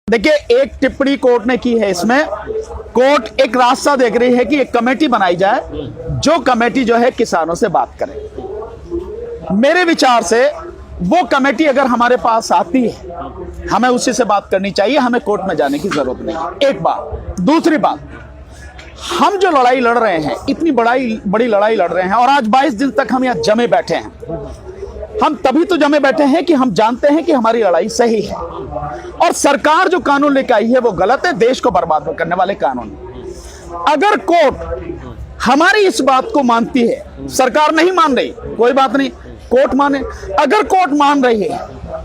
देखिए, एक टिप्पणी कोर्ट ने की है इसमें। कोर्ट एक रास्ता देख रही है कि एक कमेटी बनाई जाए, जो कमेटी जो है किसानों से बात करे। मेरे विचार से वो कमेटी अगर हमारे पास आती है, हमें उसी से बात करनी चाहिए, हमें कोर्ट में जाने की जरूरत नहीं। एक बात। दूसरी बात, हम जो लड़ाई लड़ रहे हैं, इतनी बड़ी लड़ाई लड़ रहे हैं, और आज 22 दिन तक हम यहाँ जमे बैठे हैं। हम तभी तो जमे बैठे हैं कि हम जानते हैं कि हमारी लड़ाई सही है, और सरकार जो कानून लेकर आई है वो गलत है, देश को बर्बाद करने वाले कानून। अगर कोर्ट हमारी इस बात को मानती है, सरकार नहीं मान रही, कोई बात नहीं, कोर्ट माने। अगर कोर्ट मान रही है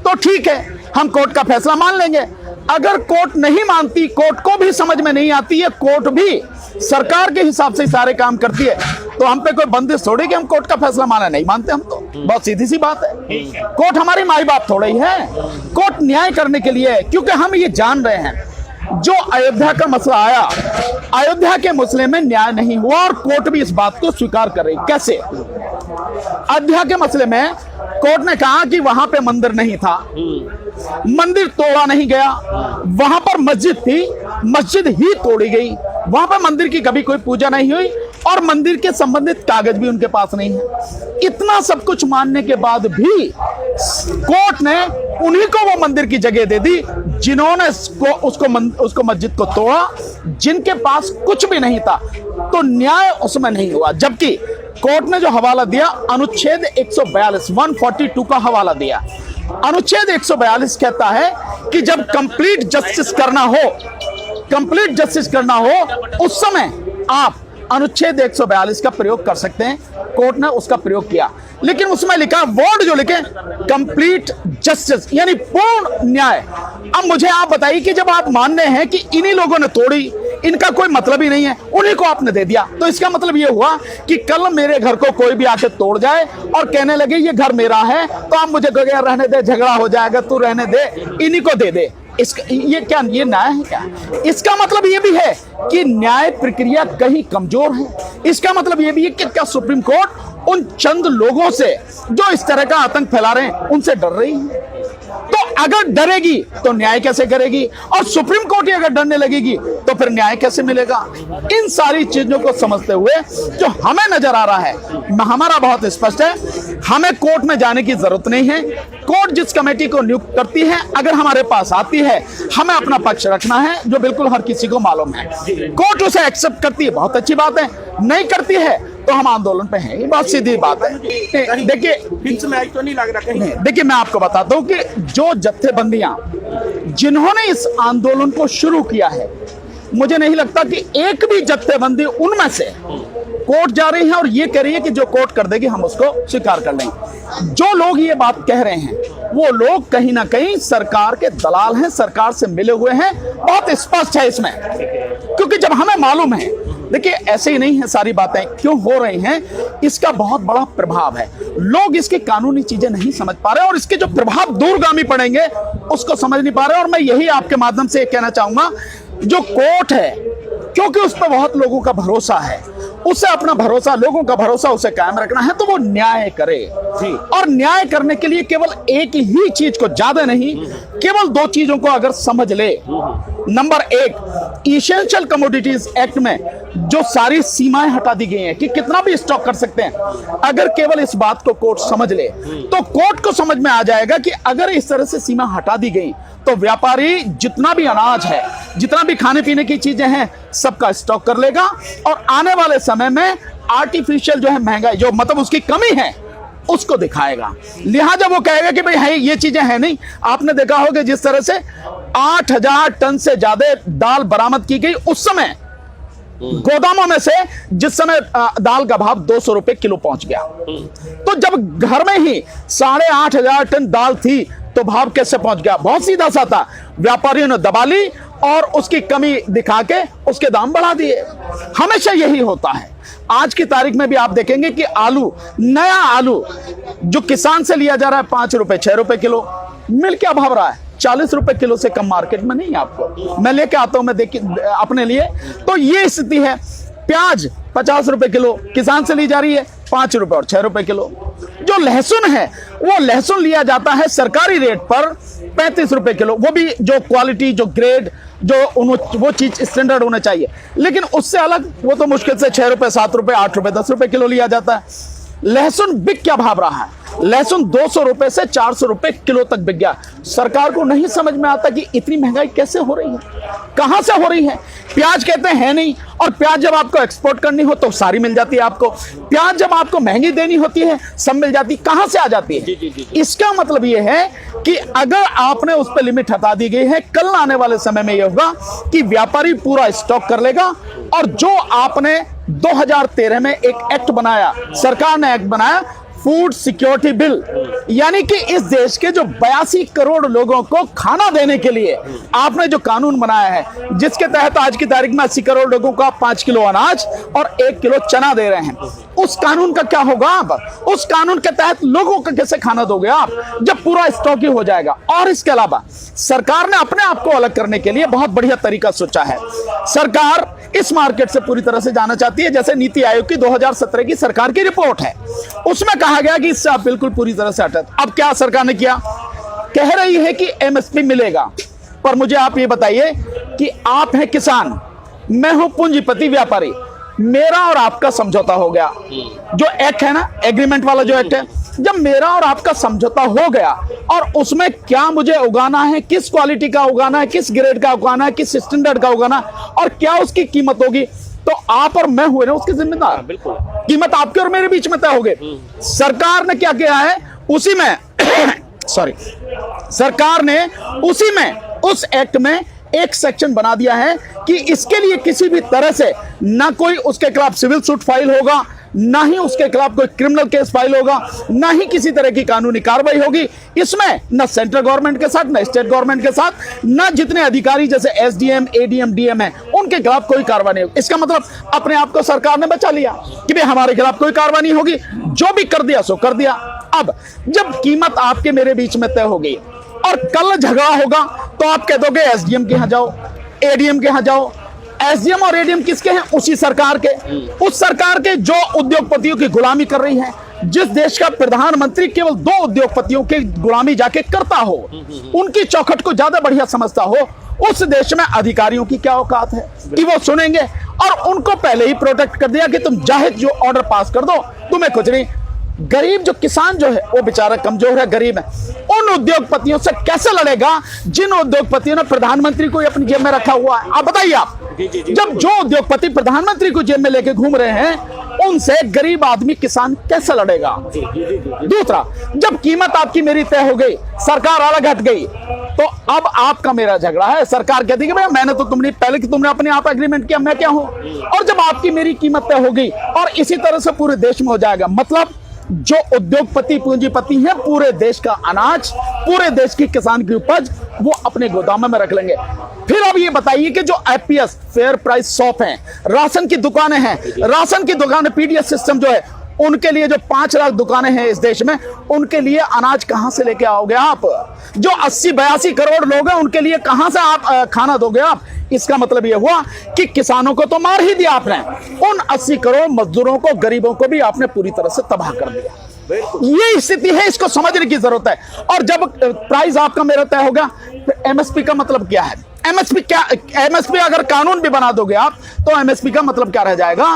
तो ठीक है, हम कोर्ट का फैसला मान लेंगे। अगर कोर्ट नहीं मानती, कोर्ट को भी समझ में नहीं आती है, कोर्ट भी सरकार के हिसाब से सारे काम करती है, तो हम पे कोई बंदिश थोड़ी कि हम कोर्ट का फैसला माना नहीं मानते। हम तो बहुत सीधी सी बात है, कोर्ट हमारी माई बाप थोड़ी है। कोर्ट न्याय करने के लिए है, क्योंकि हम ये जान रहे हैं जो अयोध्या का मसला आया, अयोध्या के मसले में न्याय नहीं हुआ, और कोर्ट भी इस बात को स्वीकार कर रही। कैसे? अयोध्या के मसले में कोर्ट ने कहा कि वहां पे मंदिर नहीं था, मंदिर तोड़ा नहीं गया, वहां पर मस्जिद थी, मस्जिद ही तोड़ी गई, वहां पर मंदिर की कभी कोई पूजा नहीं हुई, और मंदिर के संबंधित कागज भी उनके पास नहीं है। इतना सब कुछ मानने के बाद भी कोर्ट ने उन्हीं को वो मंदिर की जगह दे दी जिन्होंने उसको मस्जिद को तोड़ा, जिनके पास कुछ भी नहीं था। तो न्याय उसमें नहीं हुआ। जबकि कोर्ट ने जो हवाला दिया, अनुच्छेद 142 का हवाला दिया। अनुच्छेद 142 कहता है कि जब कंप्लीट जस्टिस करना हो उस समय आप अनुच्छेद 142 का प्रयोग कर सकते हैं। कोर्ट ने उसका प्रयोग किया, लेकिन उसमें लिखा, वर्ड जो लिखे, कंप्लीट जस्टिस, यानी पूर्ण न्याय। अब मुझे आप बताइए कि जब आप मान रहे हैं कि इन्हीं लोगों ने तोड़ी, इनका कोई मतलब ही नहीं है, उन्हीं को आपने दे दिया, तो इसका मतलब ये हुआ कि कल मेरे घर को कोई भी आके तोड़ जाए और कहने लगे ये घर मेरा है, तो आप मुझे कहोगे यार रहने दे, झगड़ा हो जाएगा, तू रहने दे, इन्हीं को दे दे। ये क्या, ये न्याय है क्या? इसका मतलब ये भी है कि न्याय प्रक्रिया कहीं कमजोर है। इसका मतलब ये भी है कि क्या सुप्रीम कोर्ट उन चंद लोगों से जो इस तरह का आतंक फैला रहे हैं उनसे डर रही है? तो अगर डरेगी तो न्याय कैसे करेगी? और सुप्रीम कोर्ट ही अगर डरने लगेगी तो फिर न्याय कैसे मिलेगा? इन सारी चीजों को समझते हुए जो हमें नजर आ रहा है, हमारा बहुत स्पष्ट है, हमें कोर्ट में जाने की जरूरत नहीं है। कोर्ट जिस कमेटी को नियुक्त करती है, अगर हमारे पास आती है, हमें अपना पक्ष रखना है, जो बिल्कुल हर किसी को मालूम है। कोर्ट उसे एक्सेप्ट करती है, बहुत अच्छी बात है, नहीं करती है तो हम आंदोलन पे हैं। ये बहुत सीधी बात है। देखिए, तो नहीं लग रहा कहीं। देखिए, मैं आपको बताता हूं कि जो जत्थेबंदियां जिन्होंने इस आंदोलन को शुरू किया है, मुझे नहीं लगता कि एक भी जत्थेबंदी उनमें से कोर्ट जा रही है और ये कह रही है कि जो कोर्ट कर देगी हम उसको स्वीकार कर लेंगे। जो लोग ये बात कह रहे हैं वो लोग कहीं ना कहीं सरकार के दलाल हैं, सरकार से मिले हुए हैं। बहुत स्पष्ट है इसमें, क्योंकि जब हमें मालूम है, देखिए ऐसे ही नहीं है सारी बातें क्यों हो रही हैं, इसका बहुत बड़ा प्रभाव है। लोग इसकी कानूनी चीजें नहीं समझ पा रहे और इसके जो प्रभाव दूरगामी पड़ेंगे उसको समझ नहीं पा रहे। और मैं यही आपके माध्यम से कहना चाहूंगा, जो कोर्ट है, क्योंकि उस पर बहुत लोगों का भरोसा है, उसे अपना भरोसा, लोगों का भरोसा उसे कायम रखना है, तो वो न्याय करे। और न्याय करने के लिए केवल एक ही चीज को, ज्यादा नहीं, केवल दो चीजों को अगर समझ ले। नंबर एक, इसेंशियल कमोडिटीज एक्ट में जो सारी सीमाएं हटा दी गई हैं कि कितना भी स्टॉक कर सकते हैं, अगर केवल इस बात को कोर्ट समझ ले तो कोर्ट को समझ में आ जाएगा कि अगर इस तरह से सीमा हटा दी गई तो व्यापारी जितना भी अनाज है, जितना भी खाने पीने की चीजें हैं, सबका स्टॉक कर लेगा, और आने वाले समय में आर्टिफिशियल जो है महंगाई, जो मतलब उसकी कमी है, उसको दिखाएगा। लिहाजा वो कहेगा कि भाई है ये चीजें हैं नहीं। आपने देखा होगा जिस तरह से 8000 टन से ज्यादा दाल बरामद की गई उस समय गोदामों में से, जिस समय दाल का भाव 200 रुपए किलो पहुंच गया। तो जब घर में ही 8500 टन दाल थी तो भाव कैसे पहुंच गया? बहुत सीधा सा था, व्यापारियों ने दबा ली और उसकी कमी दिखा के उसके दाम बढ़ा दिए। हमेशा यही होता है। आज की तारीख में भी आप देखेंगे कि आलू, नया आलू जो किसान से लिया जा रहा है 5 रुपए 6 रुपए किलो, मिल क्या भाव रहा है? 40 रुपए किलो से कम मार्केट में नहीं। आपको मैं लेके आता हूं, मैं देखिए अपने लिए, तो ये स्थिति है। प्याज 50 रुपए किलो किसान से ली जा रही है, 5 रुपए और 6 रुपए किलो। जो लहसुन है वो लहसुन लिया जाता है सरकारी रेट पर 35 रुपए किलो, वो भी जो क्वालिटी, जो ग्रेड, जो वो चीज स्टैंडर्ड होना चाहिए, लेकिन उससे अलग वो तो मुश्किल से 6 रुपए, 7 रुपए, 8 रुपए, 10 रुपए किलो लिया जाता है। लहसुन बिक क्या भाव रहा है? लहसुन 200 रुपए से 400 रुपए किलो तक बिक गया। सरकार को नहीं समझ में आता कि इतनी महंगाई कैसे हो रही है, कहां से हो रही है। प्याज कहते हैं नहीं, और प्याज जब आपको एक्सपोर्ट करनी हो तो सारी मिल जाती है आपको। प्याज जब आपको महंगी देनी होती है सब मिल जाती, कहां से आ जाती है? इसका मतलब यह है कि अगर आपने उस पर लिमिट हटा दी गई है, कल आने वाले समय में यह होगा कि व्यापारी पूरा स्टॉक कर लेगा, और जो आपने 2013 में एक एक्ट बनाया, सरकार ने एक्ट बनाया फूड सिक्योरिटी बिल, यानी कि इस देश के जो 82 करोड़ लोगों को खाना देने के लिए आपने जो कानून बनाया है, जिसके तहत आज की तारीख में 80 करोड़ लोगों को आप 5 किलो अनाज और 1 किलो चना दे रहे हैं, उस कानून का क्या होगा? आप उस कानून के तहत लोगों को कैसे खाना दोगे आप, जब पूरा स्टॉक ही हो जाएगा? और इसके अलावा सरकार ने अपने आप को अलग करने के लिए बहुत बढ़िया तरीका सोचा है। सरकार इस मार्केट से पूरी तरह से जाना चाहती है। जैसे नीति आयोग की 2017 की सरकार की रिपोर्ट है, उसमें कहा गया कि इससे आप बिल्कुल पूरी तरह से हटत। अब क्या सरकार ने किया? कह रही है कि एमएसपी मिलेगा, पर मुझे आप ये बताइए कि आप हैं किसान, मैं हूं पूंजीपति व्यापारी, मेरा और आपका समझौता हो गया, जो एक्ट है ना, एग्रीमेंट वाला जो एक्ट है, जब मेरा और आपका समझौता हो गया और उसमें क्या मुझे उगाना है, किस क्वालिटी का उगाना है, किस ग्रेड का उगाना है, किस स्टैंडर्ड का उगाना है, और क्या उसकी कीमत होगी, तो आप और मैं हुए ना उसके जिम्मेदार। बिल्कुल, कीमत आपके और मेरे बीच में तय हो गई। सरकार ने क्या किया है उसी में सॉरी सरकार ने उसी में, उस एक्ट में एक सेक्शन बना दिया है कि इसके लिए किसी भी तरह से ना कोई उसके खिलाफ सिविल सूट फाइल होगा, ना ही उसके खिलाफ कोई क्रिमिनल केस फाइल होगा, ना ही किसी तरह की कानूनी कार्रवाई होगी। इसमें ना सेंट्रल गवर्नमेंट के साथ, ना स्टेट गवर्नमेंट के साथ, ना जितने अधिकारी जैसे एसडीएम, एडीएम, डीएम है उनके खिलाफ कोई कार्रवाई नहीं होगी। इसका मतलब अपने आप को सरकार ने बचा लिया कि भाई हमारे खिलाफ कोई कार्रवाई नहीं होगी, जो भी कर दिया सो कर दिया। अब जब कीमत आपके मेरे बीच में तय हो गई और कल झगड़ा होगा तो आप कह दोगे एसडीएम के यहां जाओ, एडीएम के यहां जाओ। एसडीएम और एडीएम किसके हैं? उसी सरकार के, उस सरकार के जो उद्योगपतियों की गुलामी कर रही है। जिस देश का प्रधानमंत्री केवल 2 उद्योगपतियों की गुलामी जाके करता हो, उनकी चौखट को ज्यादा बढ़िया समझता हो, उस देश में अधिकारियों की क्या औकात है कि वो सुनेंगे? और उनको पहले ही प्रोटेक्ट कर दिया कि तुम चाहे जो ऑर्डर पास कर दो, तुम्हें कुछ नहीं। गरीब जो किसान जो है वो बेचारा कमजोर है, गरीब है, उन उद्योगपतियों से कैसे लड़ेगा जिन उद्योगपतियों ने प्रधानमंत्री को अपनी जेब में रखा हुआ है? आप बताइए, आप जब जो उद्योगपति प्रधानमंत्री को जेब में लेके घूम रहे हैं, उनसे गरीब आदमी किसान कैसे लड़ेगा? दूसरा, जब कीमत आपकी मेरी तय हो गई, सरकार अलग हट गई, तो अब आपका मेरा झगड़ा है। सरकार कहती है कि मैंने तो तुमने पहले कि तुमने अपने आप एग्रीमेंट किया, मैं क्या हूं? और जब आपकी मेरी कीमत तय हो गई, और इसी तरह से पूरे देश में हो जाएगा, मतलब जो उद्योगपति पूंजीपति हैं पूरे देश का अनाज, पूरे देश की किसान की उपज वो अपने गोदामों में रख लेंगे। फिर अब ये बताइए कि जो एफपीएस, फेयर प्राइस शॉप हैं, राशन की दुकानें हैं, राशन की दुकानें, पीडीएस सिस्टम जो है, उनके लिए जो 5 लाख दुकानें हैं इस देश में, उनके लिए अनाज कहां से लेके आओगे आप? जो 80-82 करोड़ लोग हैं उनके लिए कहां से आप खाना दोगे आप? इसका मतलब यह हुआ कि किसानों को तो मार ही दिया आपने, उन 80 करोड़ मजदूरों को, गरीबों को भी आपने पूरी तरह से तबाह कर दिया। ये स्थिति है, इसको समझने की जरूरत है। और जब प्राइस आपका मेरा तय होगा, एमएसपी का मतलब क्या है? एमएसपी क्या? एमएसपी अगर कानून भी बना दोगे आप तो एमएसपी का मतलब क्या रह जाएगा?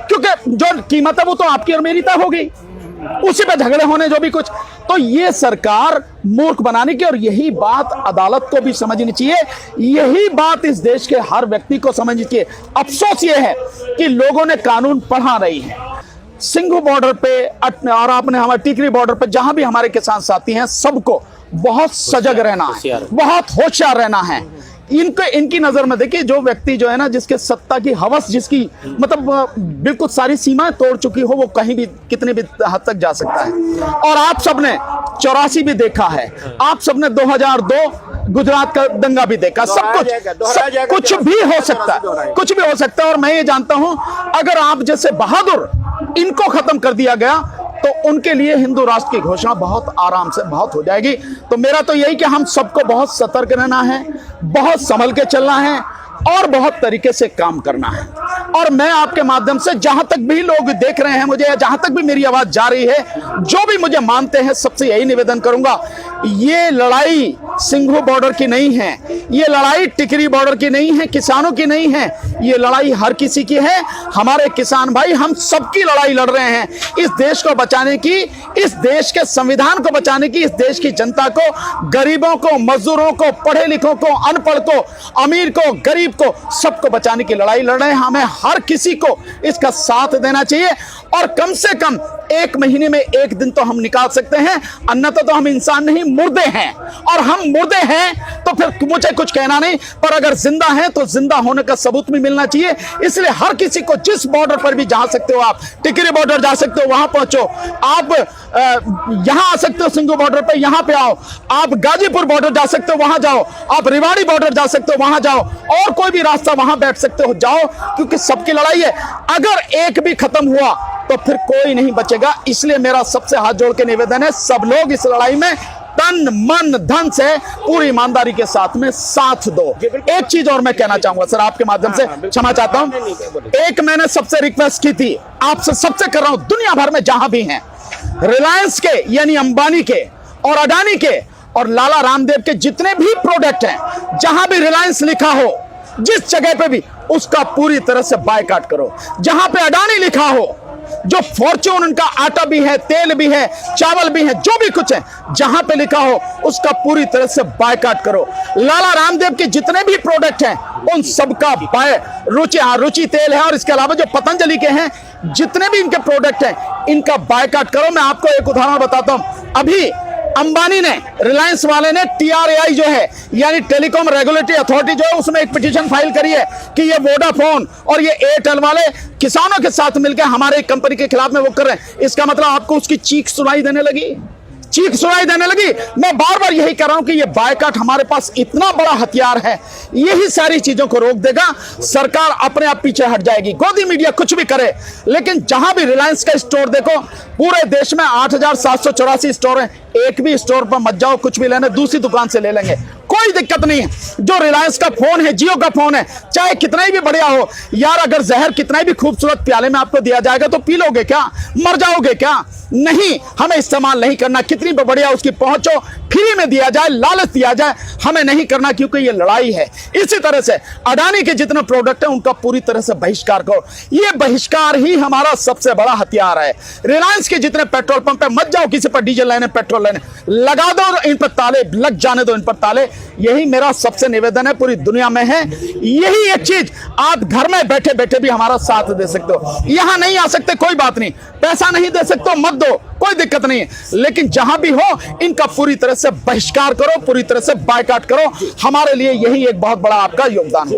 क्योंकि जो कीमत है वो तो आपकी और मेरी तय हो गई, उसी पे झगड़े होने जो भी कुछ। तो ये सरकार मूर्ख बनाने की, और यही बात अदालत को भी समझनी चाहिए, यही बात इस देश के हर व्यक्ति को समझनी चाहिए। अफसोस ये है कि लोगों ने कानून पढ़ा नहीं है। सिंघू बॉर्डर पे और आपने हमारे टिकरी बॉर्डर पे जहां भी हमारे किसान साथी हैं, सबको बहुत सजग रहना है, बहुत होशियार रहना है। इनकी नजर में देखिए, जो व्यक्ति जो है ना, जिसके सत्ता की हवस, जिसकी मतलब बिल्कुल सारी सीमाएं तोड़ चुकी हो, वो कहीं भी कितने भी हद तक जा सकता है। और आप सबने 84 भी देखा है, आप सबने 2002 गुजरात का दंगा भी देखा, सब कुछ भी हो सकता है, कुछ भी हो सकता है। और मैं ये जानता हूं, अगर आप जैसे बहादुर इनको खत्म कर दिया गया तो उनके लिए हिंदू राष्ट्र की घोषणा बहुत आराम से बहुत हो जाएगी। तो मेरा तो यही कि हम सबको बहुत सतर्क रहना है, बहुत संभल के चलना है और बहुत तरीके से काम करना है। और मैं आपके माध्यम से जहां तक भी लोग देख रहे हैं मुझे, या जहां तक भी मेरी आवाज जा रही है, जो भी मुझे मानते हैं, सबसे यही निवेदन करूंगा, ये लड़ाई सिंघू बॉर्डर की नहीं है, ये लड़ाई टिकरी बॉर्डर की नहीं है, किसानों की नहीं है, ये लड़ाई हर किसी की है। हमारे किसान भाई, हम सबकी लड़ाई लड़ रहे हैं इस देश को बचाने की, इस देश के संविधान को बचाने की, इस देश की जनता को, गरीबों को, मजदूरों को, पढ़े लिखों को, अनपढ़ को, अमीर को, गरीब को, सबको बचाने की लड़ाई लड़ रहे हैं। हमें हर किसी को इसका साथ देना चाहिए और कम से कम 1 महीने में 1 दिन तो हम निकाल सकते हैं, अन्यथा तो हम इंसान नहीं, मुर्दे हैं। और हम मुर्दे हैं तो फिर मुझे कुछ कहना नहीं, पर अगर जिंदा हैं तो जिंदा होने का सबूत भी मिलना चाहिए। इसलिए हर किसी को, जिस बॉर्डर पर भी जा सकते हो, आप टिकरी बॉर्डर जा सकते हो, वहां पहुंचो। आप यहां आ सकते हो सिंघू बॉर्डर पर, यहां पे आओ। आप गाजीपुर बॉर्डर जा सकते हो, वहां जाओ। आप रेवाड़ी बॉर्डर जा सकते हो, वहां जाओ। और कोई भी रास्ता वहां बैठ सकते हो, जाओ, क्योंकि सबकी लड़ाई है। अगर एक भी खत्म हुआ तो फिर कोई नहीं बचेगा। इसलिए मेरा सबसे हाथ जोड़ के निवेदन है, सब लोग इस लड़ाई में तन मन धन से पूरी ईमानदारी के साथ में साथ दो। एक चीज और मैं कहना चाहूंगा सर, आपके माध्यम से, क्षमा चाहता हूं। एक मैंने सबसे रिक्वेस्ट की थी, आपसे सबसे कर रहा हूं, दुनिया भर में जहां भी हैं, रिलायंस के यानी अंबानी के और अडानी के और लाला रामदेव के जितने भी प्रोडक्ट हैं, जहां भी रिलायंस लिखा हो, जिस जगह पे भी, उसका पूरी तरह से बायकॉट करो। जहां पे अडानी लिखा हो, जो फॉर्च्यून, उनका आटा भी है, तेल भी है, चावल भी है, जो भी कुछ है, जहां पे लिखा हो उसका पूरी तरह से बायकॉट करो। लाला रामदेव के जितने भी प्रोडक्ट हैं उन सबका रुचि तेल है, और इसके अलावा जो पतंजलि के हैं, जितने भी इनके प्रोडक्ट हैं, इनका बायकॉट करो। मैं आपको एक उदाहरण बताता हूं। अभी अंबानी ने, रिलायंस वाले ने TRAI जो है, यानी टेलीकॉम रेगुलेटरी अथॉरिटी जो है, उसमें एक पिटीशन फाइल करी है कि ये वोडाफोन और ये एयरटेल वाले किसानों के साथ मिलकर हमारे कंपनी के खिलाफ में वो कर रहे हैं। इसका मतलब आपको उसकी चीख सुनाई देने लगी, चीख सुनाई देने लगी। मैं बार बार यही कह रहा हूं कि ये बायकॉट हमारे पास इतना बड़ा हथियार है, यही सारी चीजों को रोक देगा। सरकार अपने आप पीछे हट जाएगी, गोदी मीडिया कुछ भी करे, लेकिन जहां भी रिलायंस का स्टोर देखो, पूरे देश में 8,784 स्टोर हैं, एक भी स्टोर पर मत जाओ, कुछ भी लेने दूसरी दुकान से ले लेंगे, कोई दिक्कत नहीं है। जो रिलायंस का फोन है, जियो का फोन है, चाहे कितना ही भी बढ़िया हो यार, अगर जहर कितना ही भी खूबसूरत प्याले में आपको दिया जाएगा तो पी लोगे क्या? मर जाओगे क्या? नहीं, हमें इस्तेमाल नहीं करना। कितनी भी बढ़िया उसकी पहुंचो, फ्री में दिया जाए, लालच दिया जाए, हमें नहीं करना, क्योंकि ये लड़ाई है। इसी तरह से अडानी के जितने प्रोडक्ट हैं उनका पूरी तरह से बहिष्कार करो। ये बहिष्कार ही हमारा सबसे बड़ा हथियार है। रिलायंस के जितने पेट्रोल पंप पे मत जाओ किसी पर डीजल लेने, पेट्रोल लेने, लगा दो इन पर ताले, लग जाने दो इन पर ताले। यही मेरा सबसे निवेदन है, पूरी दुनिया में है। यही एक चीज आप घर में बैठे बैठे भी हमारा साथ दे सकते हो। यहां नहीं आ सकते, कोई बात नहीं, पैसा नहीं दे सकते, मत दो, कोई दिक्कत नहीं है, लेकिन जहां भी हो इनका पूरी तरह से बहिष्कार करो, पूरी तरह से बायकॉट करो। हमारे लिए यही एक बहुत बड़ा आपका योगदान है।